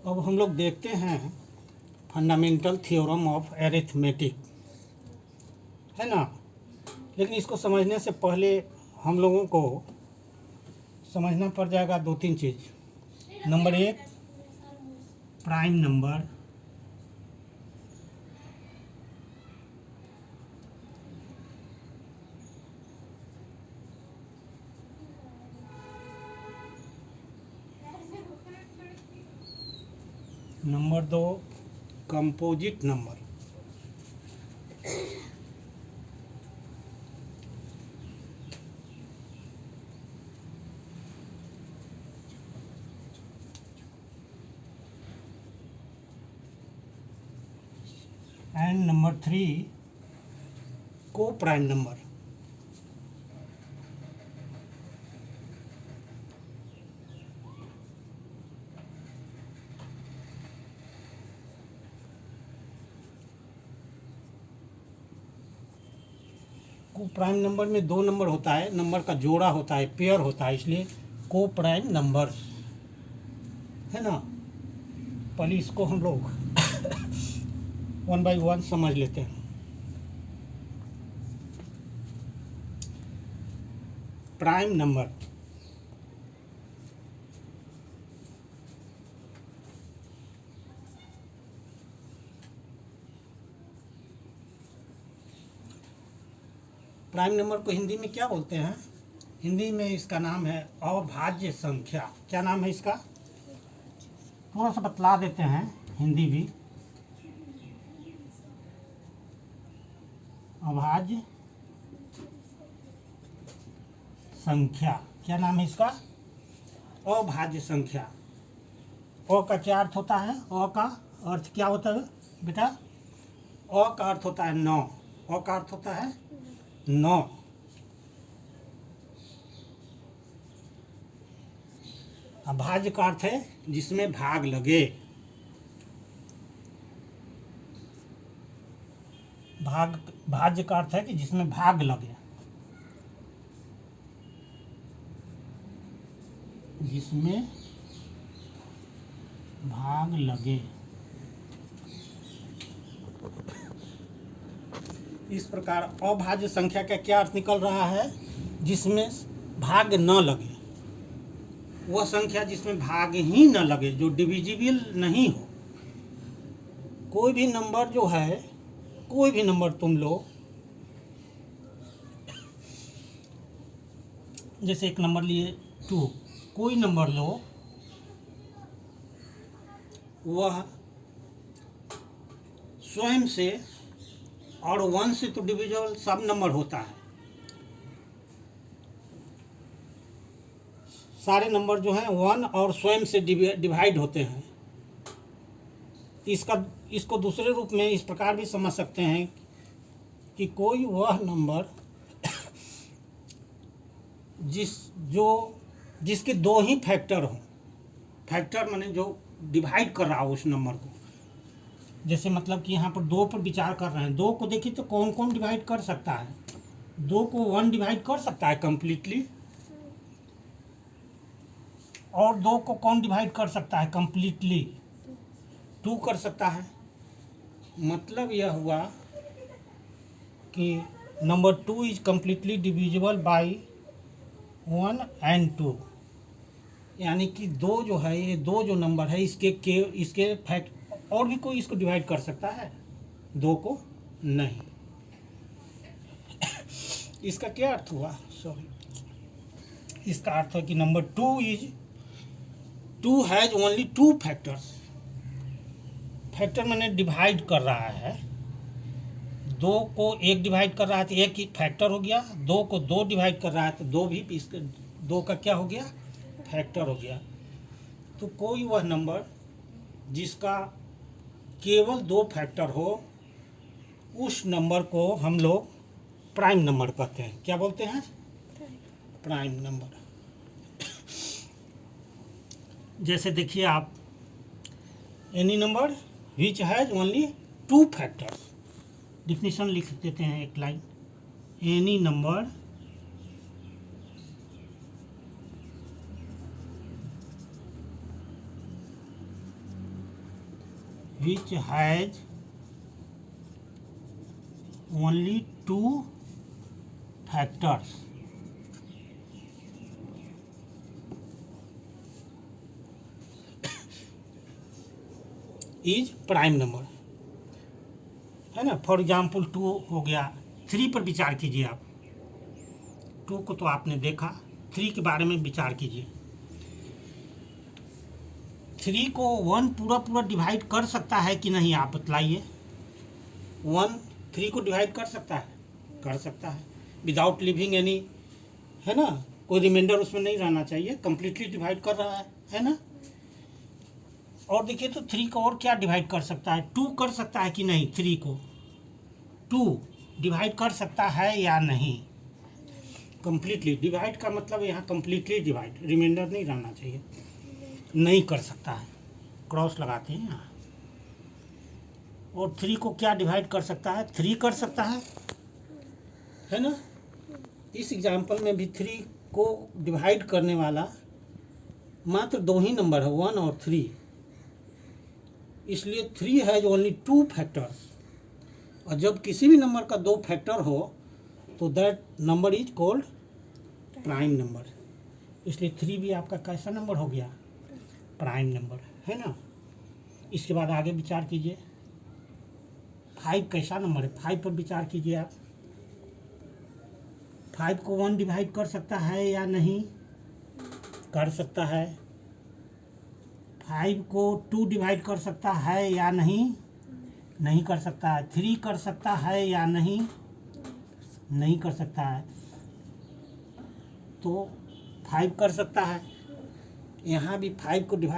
अब हम लोग देखते हैं फंडामेंटल थ्योरम ऑफ एरिथमेटिक, है ना। लेकिन इसको समझने से पहले हम लोगों को समझना पड़ जाएगा दो तीन चीज़। नंबर एक, प्राइम नंबर। नंबर दो, composite number. And number three, को प्राइम नंबर। को प्राइम नंबर में दो नंबर होता है, नंबर का जोड़ा होता है, पेयर होता है, इसलिए को प्राइम नंबर्स, है ना। पहले इसको हम लोग वन बाय वन समझ लेते हैं। प्राइम नंबर, प्राइम नंबर को हिंदी में क्या बोलते हैं? हिंदी में इसका नाम है अभाज्य संख्या। क्या नाम है इसका? थोड़ा सा बतला देते हैं हिंदी भी। अभाज्य संख्या, क्या नाम है इसका? अभाज्य संख्या। अ का क्या अर्थ होता है? अ का अर्थ क्या होता है बेटा? अ का अर्थ होता है 9। अ का अर्थ होता है 9। अभाज्य का अर्थ है जिसमें भाग लगे। भाज्य का अर्थ है कि जिसमें भाग लगे, जिसमें भाग लगे। इस प्रकार अभाज्य संख्या का क्या अर्थ निकल रहा है? जिसमें भाग न लगे, वह संख्या जिसमें भाग ही न लगे, जो डिविजिबल नहीं हो। कोई भी नंबर जो है, कोई भी नंबर तुम लो, जैसे एक नंबर लिए 2, कोई नंबर लो, वह स्वयं से और 1 से तो डिविजिबल सब नंबर होता है। सारे नंबर जो हैं 1 और स्वयं से डिवाइड होते हैं। इसको दूसरे रूप में इस प्रकार भी समझ सकते हैं कि कोई वह नंबर जिसके दो ही फैक्टर हों। फैक्टर माने जो डिवाइड कर रहा हो उस नंबर को। जैसे मतलब कि यहाँ पर 2 पर विचार कर रहे हैं। 2 को देखिए तो कौन कौन डिवाइड कर सकता है? 2 को 1 डिवाइड कर सकता है कंप्लीटली, और 2 को कौन डिवाइड कर सकता है कंप्लीटली? 2 कर सकता है। मतलब यह हुआ कि number 2 is completely divisible by 1 and 2। यानी कि 2 जो है, ये 2 जो नंबर है, इसके फैक्ट और भी कोई इसको डिवाइड कर सकता है? 2 को नहीं। इसका क्या अर्थ हुआ? सॉरी, इसका अर्थ है कि number 2 has only 2 factors. Factor मैंने डिवाइड कर रहा है। 2 को 1 डिवाइड कर रहा है तो 1 ही फैक्टर हो गया। 2 को 2 डिवाइड कर रहा है तो 2 भी इसके 2 का क्या हो गया? फैक्टर हो गया। तो कोई वह नंबर जिसका केवल 2 फैक्टर हो, उस नंबर को हम लोग प्राइम नंबर कहते हैं। क्या बोलते हैं? Prime number. जैसे देखिए आप, any number which has only 2 factors. Definition लिख देते हैं एक line. Any number which has only two factors is prime number, है ना। फॉर एग्जाम्पल 2 हो गया। 3 पर विचार कीजिए आप। 2 को तो आपने देखा, 3 के बारे में विचार कीजिए। 3 को 1 पूरा पूरा डिवाइड कर सकता है कि नहीं, आप बतलाइए। 1 3 को डिवाइड कर सकता है? कर सकता है, विदाउट लिविंग एनी, है ना। कोई रिमाइंडर उसमें नहीं रहना चाहिए, कंप्लीटली डिवाइड कर रहा है ना। और देखिए तो 3 को और क्या डिवाइड कर सकता है? 2 कर सकता है कि नहीं? 3 को 2 डिवाइड कर सकता है या नहीं? कंप्लीटली डिवाइड का मतलब यहाँ कंप्लीटली डिवाइड, रिमाइंडर नहीं रहना चाहिए। नहीं कर सकता है, क्रॉस लगाते हैं यहाँ। और 3 को क्या डिवाइड कर सकता है? 3 कर सकता है ना। इस एग्जाम्पल में भी 3 को डिवाइड करने वाला मात्र 2 ही नंबर है, 1 और 3। इसलिए 3 हैज ओनली 2 फैक्टर्स। और जब किसी भी नंबर का 2 फैक्टर हो तो that number is called prime number. इसलिए 3 भी आपका कैसा नंबर हो गया? प्राइम नंबर, है ना। इसके बाद आगे विचार कीजिए। 5 कैसा नंबर है? 5 पर विचार कीजिए आप। 5 को 1 डिवाइड कर सकता है या नहीं? कर सकता है। 5 को 2 डिवाइड कर सकता है या नहीं? नहीं कर सकता है। 3 कर सकता है या नहीं? नहीं कर सकता है। तो 5 कर सकता है। यहाँ भी 5 को डिवाइड